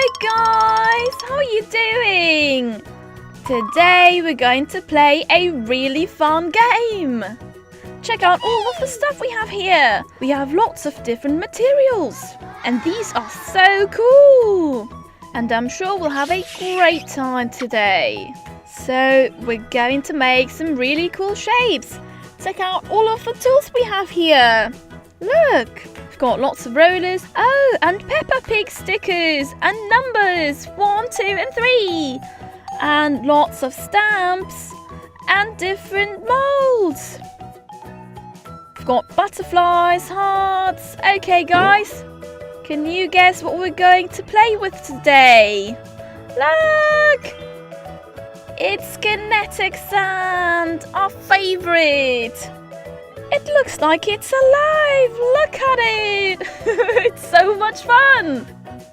Hi guys, how are you doing? Today we're going to play a really fun game. Check out all of the stuff we have here. We have lots of different materials and these are so cool. And I'm sure we'll have a great time today. So we're going to make some really cool shapes. Check out all of the tools we have here. Look, we've got lots of rollers. Oh, and Peppa Pig stickers and numbers 1, 2 and 3. And lots of stamps and different molds. We've got butterflies, hearts. Okay guys, can you guess what we're going to play with today? Look! It's Kinetic Sand, our favourite. It looks like it's alive. Look at it. It's so much fun.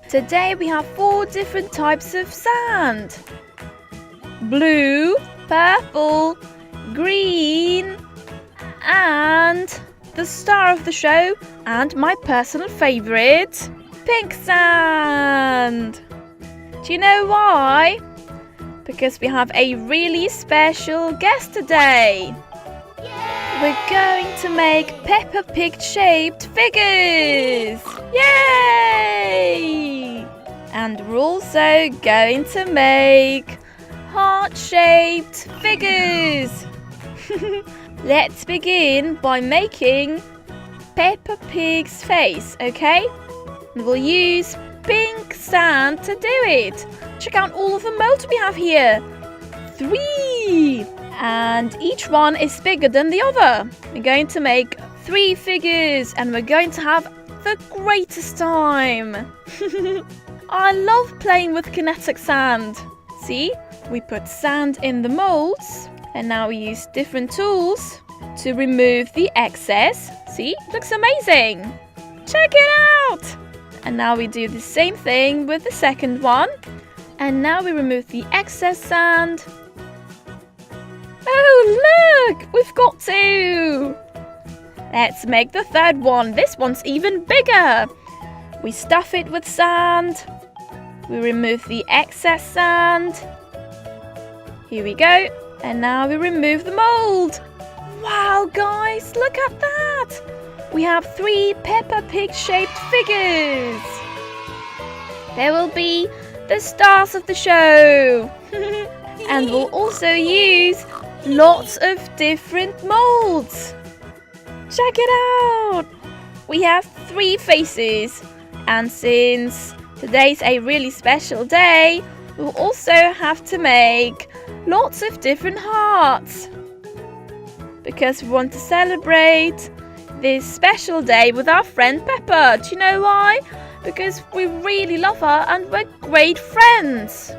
Today we have 4 different types of sand. Blue, purple, green, and the star of the show, and my personal favourite, pink sand. Do you know why? Because we have a really special guest today. We're going to make Peppa Pig shaped figures! Yay! And we're also going to make heart shaped figures. Let's begin by making Peppa Pig's face, okay? And we'll use pink sand to do it. Check out all of the molds we have here. 3! And each one is bigger than the other. We're going to make 3 figures and we're going to have the greatest time. I love playing with kinetic sand. See, we put sand in the molds and now we use different tools to remove the excess. See, it looks amazing. Check it out. And now we do the same thing with the second one. And now we remove the excess sand. Oh, look! We've got 2! Let's make the third one. This one's even bigger. We stuff it with sand. We remove the excess sand. Here we go. And now we remove the mold. Wow, guys, look at that! We have 3 Peppa Pig shaped figures. There will be the stars of the show. And we'll also use lots of different molds. Check it out! We have 3 faces. And since today's a really special day, we'll also have to make lots of different hearts. Because we want to celebrate this special day with our friend Peppa. Do you know why? Because we really love her and we're great friends.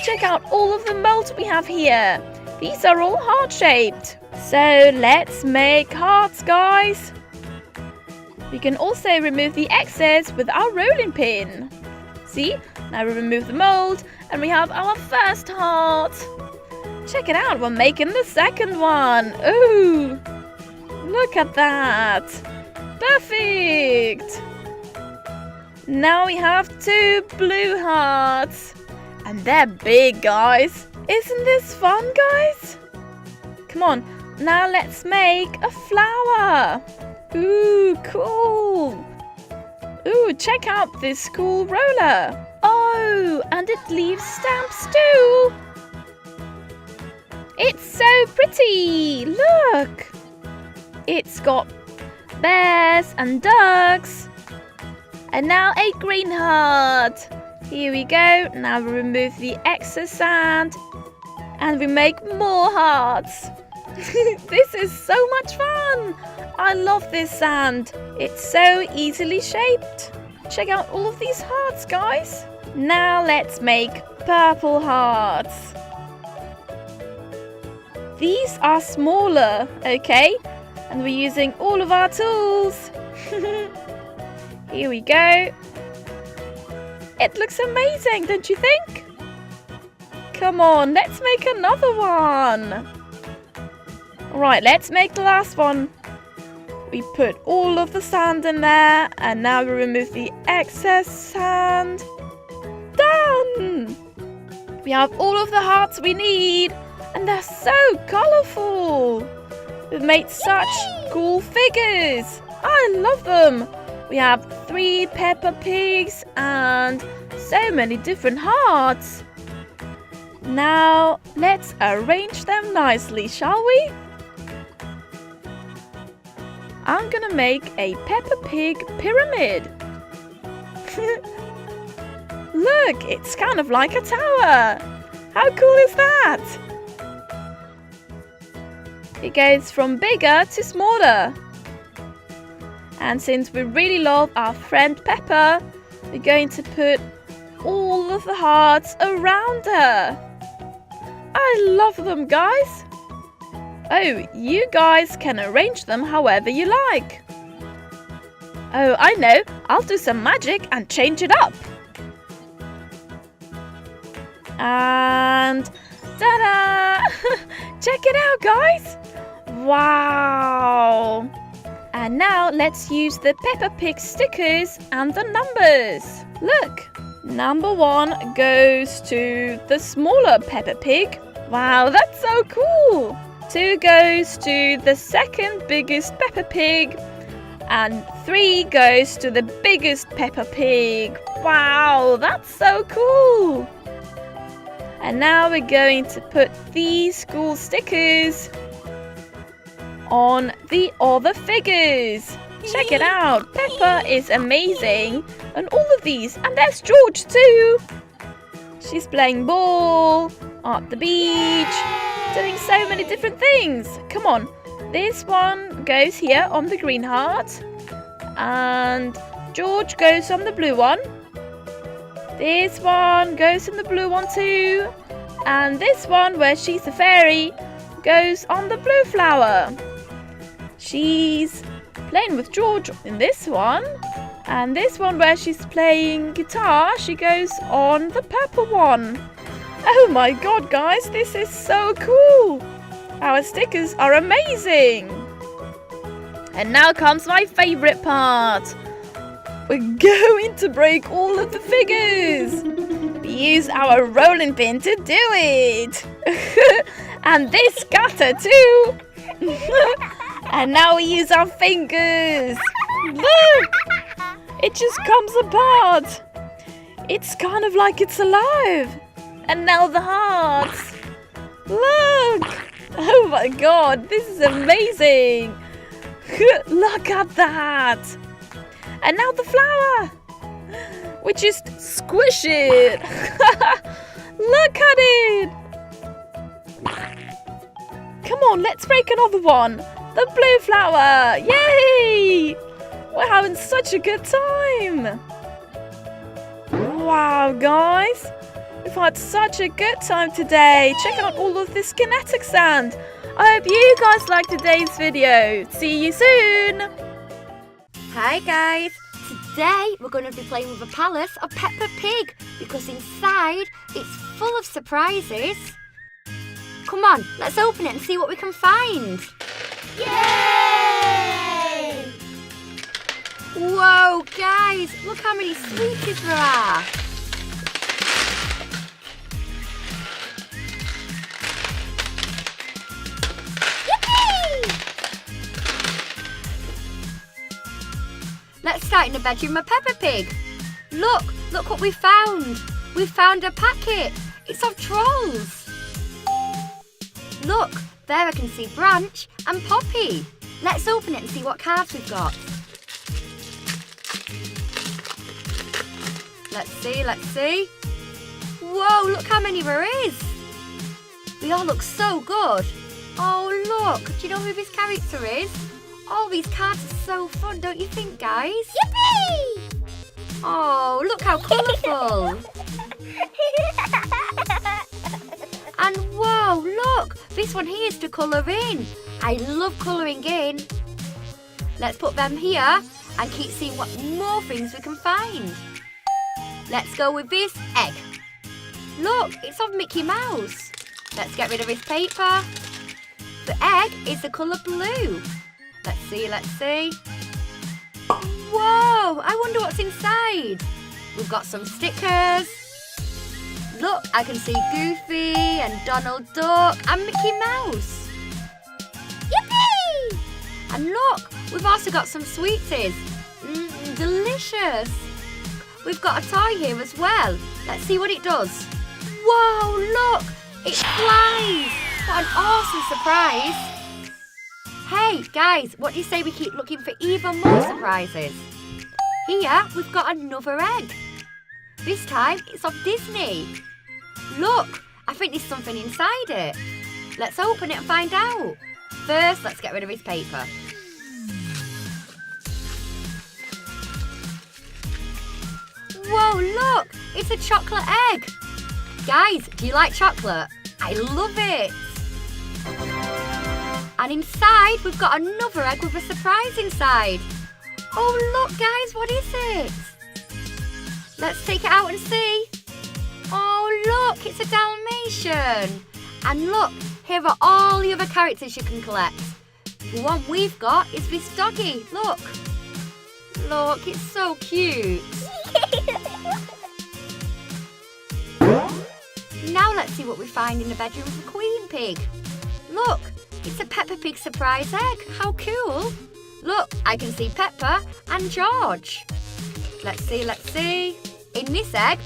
Check out all of the molds we have here. These are all heart-shaped. So let's make hearts, guys. We can also remove the excess with our rolling pin. See? Now we remove the mold and we have our first heart. Check it out, we're making the second one. Ooh! Look at that. Perfect! Now we have 2 blue hearts. And they're big, guys. Isn't this fun, guys? Come on, now let's make a flower. Ooh, cool. Ooh, check out this cool roller. Oh, and it leaves stamps too. It's so pretty. Look. It's got bears and ducks. And now a green heart. Here we go. Now we remove the excess sand. And we make more hearts. This is so much fun. I love this sand. It's so easily shaped. Check out all of these hearts, guys. Now let's make purple hearts. These are smaller, okay? And we're using all of our tools. Here we go. It looks amazing, don't you think? Come on, let's make another one. Right, let's make the last one. We put all of the sand in there, and now we remove the excess sand. Done! We have all of the hearts we need, and they're so colourful. We've made such cool figures. I love them. We have 3 Peppa Pigs and so many different hearts. Now, let's arrange them nicely, shall we? I'm gonna make a Peppa Pig Pyramid. Look, it's kind of like a tower. How cool is that? It goes from bigger to smaller. And since we really love our friend Peppa, we're going to put all of the hearts around her. I love them, guys. Oh, you guys can arrange them however you like. Oh, I know. I'll do some magic and change it up. And ta-da! Check it out, guys. Wow. And now let's use the Peppa Pig stickers and the numbers. Look, number 1 goes to the smaller Peppa Pig. Wow, that's so cool. 2 goes to the second biggest Peppa Pig. And 3 goes to the biggest Peppa Pig. Wow, that's so cool. And now we're going to put these cool stickers on the other figures. Check it out. Peppa is amazing. And all of these. And there's George too. She's playing ball at the beach. Doing so many different things. Come on. This one goes here on the green heart. And George goes on the blue one. This one goes on the blue one too. And this one, where she's a fairy, goes on the blue flower. She's playing with George in this one. And this one, where she's playing guitar, she goes on the purple one. Oh my god, guys, this is so cool. Our stickers are amazing. And now comes my favourite part. We're going to break all of the figures. We use our rolling pin to do it. And this cutter too. And now we use our fingers. Look! It just comes apart. It's kind of like it's alive. And now the hearts. Look! Oh my god, this is amazing. Look at that. And now the flower. We just squish it. Look at it. Come on, let's break another one. The blue flower. Yay! We're having such a good time. Wow, guys. We've had such a good time today. Check out all of this kinetic sand. I hope you guys liked today's video. See you soon. Hi guys. Today we're going to be playing with a palace of Peppa Pig because inside it's full of surprises. Come on, let's open it and see what we can find. Yay! Whoa, guys, look how many sweeties there are. Let's start in the bedroom of Peppa Pig. Look what we found. We found a packet. It's of trolls. Look, there I can see Branch and Poppy. Let's open it and see what cards we've got. Let's see. Whoa, look how many there is. They all look so good. Oh, look, do you know who this character is? All these cards are so fun, don't you think, guys? Yippee! Oh, look how colourful. And whoa, look, this one here is to colour in. I love colouring in. Let's put them here and keep seeing what more things we can find. Let's go with this egg. Look, it's of Mickey Mouse. Let's get rid of this paper. The egg is the colour blue. Let's see, let's see. Whoa, I wonder what's inside. We've got some stickers. Look, I can see Goofy and Donald Duck and Mickey Mouse. Yippee! And look, we've also got some sweeties. Delicious. We've got a toy here as well. Let's see what it does. Whoa, look, it flies. What an awesome surprise. Hey, guys, what do you say we keep looking for even more surprises? Here, we've got another egg. This time, it's of Disney. Look, I think there's something inside it. Let's open it and find out. First, let's get rid of his paper. Whoa, look, it's a chocolate egg. Guys, do you like chocolate? I love it. And inside, we've got another egg with a surprise inside. Oh, look, guys, what is it? Let's take it out and see. Oh, look, it's a Dalmatian. And look, here are all the other characters you can collect. The one we've got is this doggy. Look. Look, it's so cute. Now let's see what we find in the bedroom of the Queen Pig. Look, it's a Peppa Pig Surprise Egg. How cool. Look, I can see Peppa and George. Let's see, let's see. In this egg,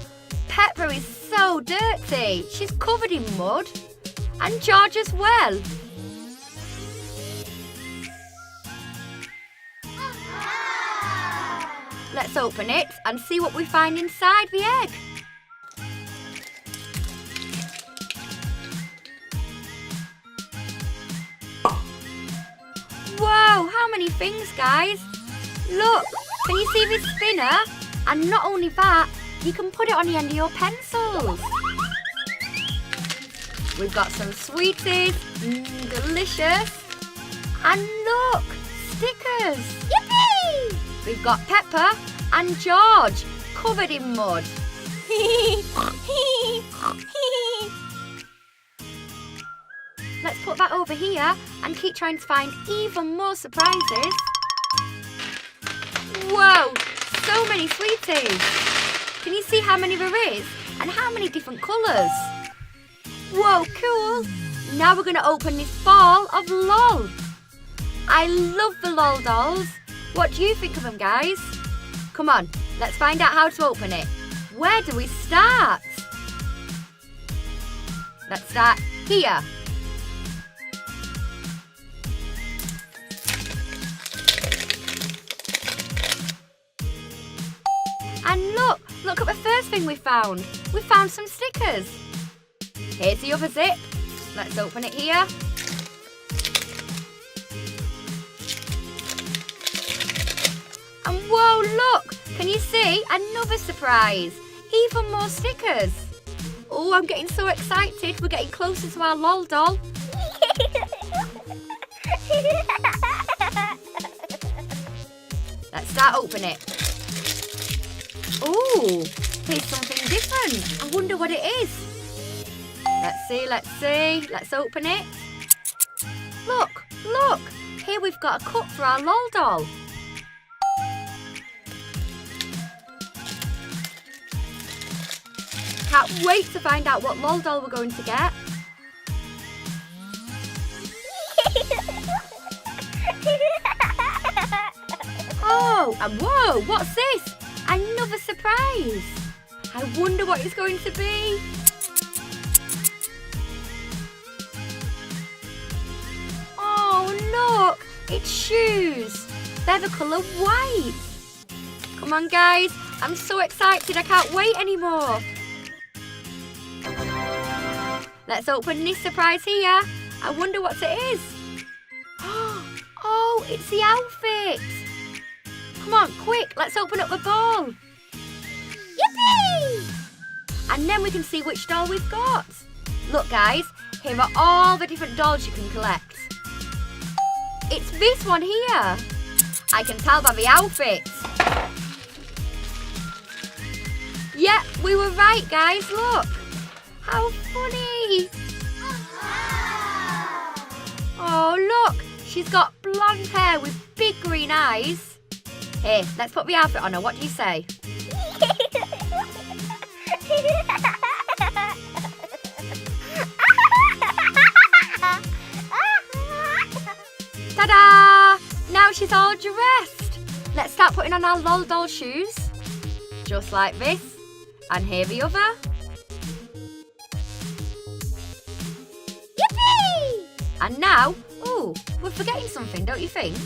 Peppa is so dirty. She's covered in mud. And George as well. Let's open it and see what we find inside the egg. Whoa, how many things, guys? Look, can you see this spinner? And not only that, you can put it on the end of your pencils. We've got some sweeties, delicious. And look, stickers. Yippee! We've got Peppa and George covered in mud. Let's put that over here and keep trying to find even more surprises. Whoa, so many sweeties. Can you see how many there is and how many different colours? Whoa, cool. Now we're going to open this ball of LOL. I love the LOL dolls. What do you think of them, guys? Come on, let's find out how to open it. Where do we start? Let's start here. And look at the first thing we found. We found some stickers. Here's the other zip. Let's open it here. And whoa, look! Can you see? Another surprise. Even more stickers. Oh, I'm getting so excited. We're getting closer to our LOL doll. Let's start opening it. Oh, here's something different. I wonder what it is. Let's see, let's see. Let's open it. Look, look. Here we've got a cup for our LOL doll. Can't wait to find out what LOL doll we're going to get. Oh, and whoa, what's this? Another surprise. I wonder what it's going to be. Oh, look, it's shoes. They're the colour white. Come on, guys. I'm so excited. I can't wait anymore. Let's open this surprise here. I wonder what it is. Oh, it's the outfit. Come on, quick, let's open up the ball. Yippee! And then we can see which doll we've got. Look, guys, here are all the different dolls you can collect. It's this one here. I can tell by the outfit. Yeah, we were right, guys, look. How funny. Oh, look, She's got blonde hair with big green eyes. Here, let's put the outfit on her. What do you say? Ta-da! Now she's all dressed. Let's start putting on our lol doll shoes. Just like this. And here the other. Yippee! And now, ooh, we're forgetting something, don't you think?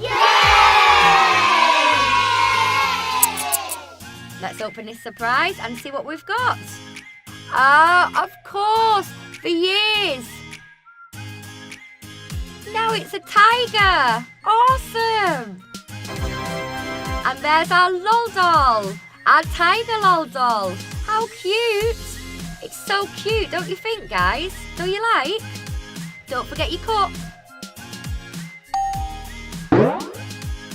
Yay! Let's open this surprise and see what we've got. Ah, of course, the ears. Now it's a tiger. Awesome. And there's our lol doll. Our tiger lol doll. How cute. It's so cute, don't you think, guys? Do you like? Don't forget your cup.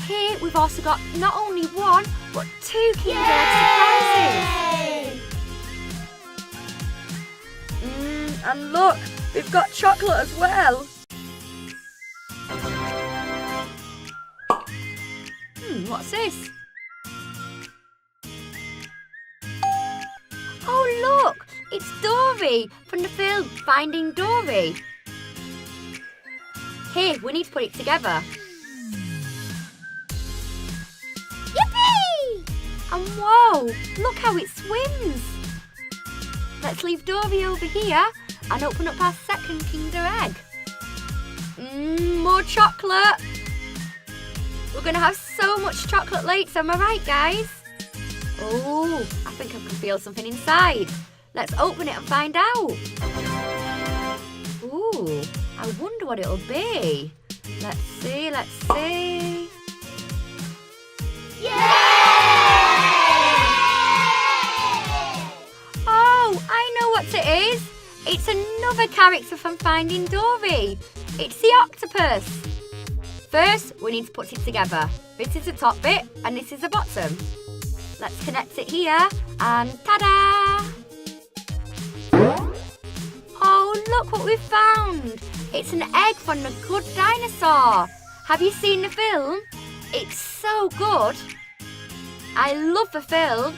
Here we've also got not only one, but two Kinder Egg surprises. And look, we've got chocolate as well. What's this? Oh look, it's Dory from the film Finding Dory. Here, we need to put it together. Yippee! And whoa, look how it swims. Let's leave Dory over here and open up our second Kinder Egg. More chocolate. We're going to have so much chocolate later, am I right, guys? Oh, I think I can feel something inside. Let's open it and find out. Ooh, I wonder what it'll be. Let's see. Yay! Oh, I know what it is. It's another character from Finding Dory. It's the octopus. First, we need to put it together. This is the top bit and this is the bottom. Let's connect it here and ta-da! Oh, look what we've found. It's an egg from The Good Dinosaur. Have you seen the film? It's so good. I love the film.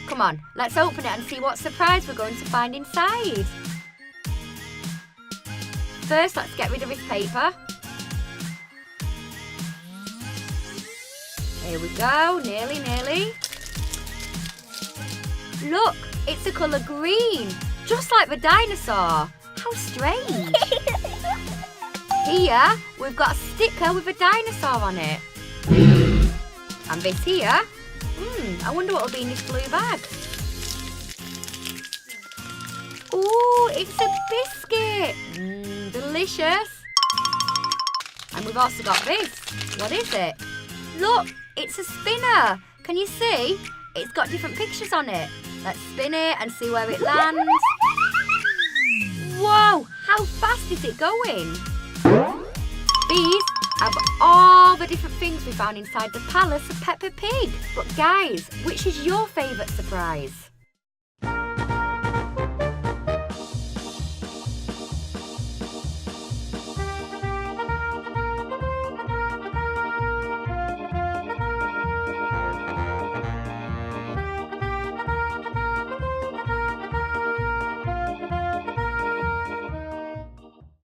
Come on, let's open it and see what surprise we're going to find inside. First, let's get rid of this paper. Here we go, nearly. Look, it's the colour green, just like the dinosaur. How strange. Here, we've got a sticker with a dinosaur on it. And this here, I wonder what will be in this blue bag. Ooh, it's a biscuit. Delicious. And we've also got this. What is it? Look, it's a spinner. Can you see? It's got different pictures on it. Let's spin it and see where it lands. Whoa, how fast is it going? These have all the different things we found inside the palace of Peppa Pig. But guys, which is your favourite surprise?